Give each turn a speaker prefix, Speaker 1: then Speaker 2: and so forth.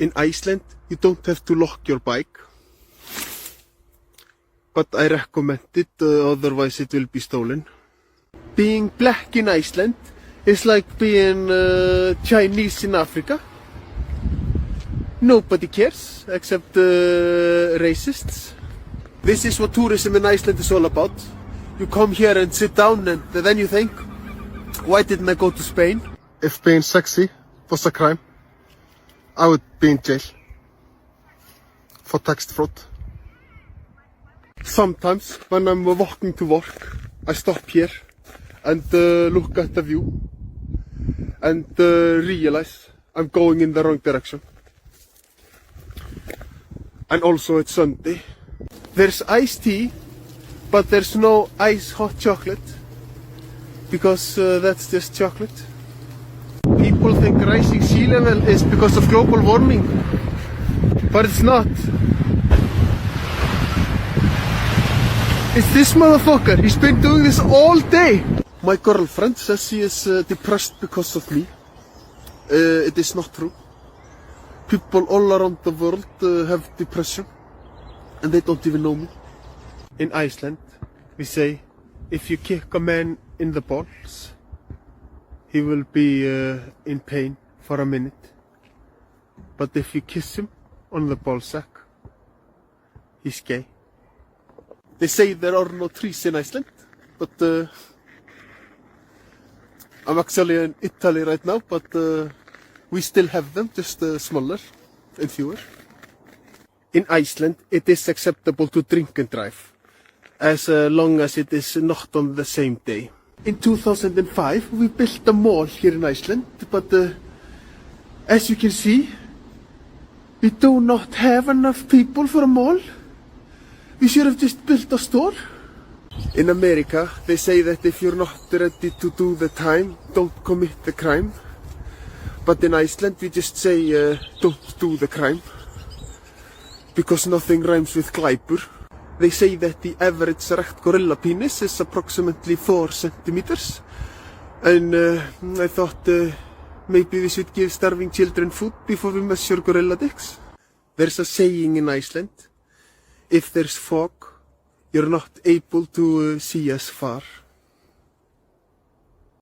Speaker 1: In Iceland, you don't have to lock your bike. But I recommend it, otherwise it will be stolen. Being black in Iceland is like being Chinese in Africa. Nobody cares, except racists. This is what tourism in Iceland is all about. You come here and sit down and then you think, why didn't I go to Spain? If being sexy was a crime, I would be in jail for tax fraud. Sometimes when I'm walking to work, I stop here and look at the view and realize I'm going in the wrong direction. And also it's Sunday. There's iced tea, but there's no ice hot chocolate, because that's just chocolate. People think rising sea level is because of global warming, but it's not. It's this motherfucker, he's been doing this all day. My girlfriend says she is depressed because of me. It is not true. People all around the world have depression, and they don't even know me. In Iceland, we say, if you kick a man in the balls, he will be in pain for a minute. But if you kiss him on the ballsack, he's gay. They say there are no trees in Iceland, but I'm actually in Italy right now, but we still have them, just smaller and fewer. In Iceland, it is acceptable to drink and drive, as long as it is not on the same day. In 2005, we built a mall here in Iceland, but as you can see, we do not have enough people for a mall. We should have just built a store. In America, they say that if you're not ready to do the time, don't commit the crime. But in Iceland, we just say, don't do the crime. Because nothing rhymes with glæpur. They say that the average erect gorilla penis is approximately 4 centimeters. And I thought maybe we should give starving children food before we measure gorilla dicks. There's a saying in Iceland, if there's fog, you're not able to see as far.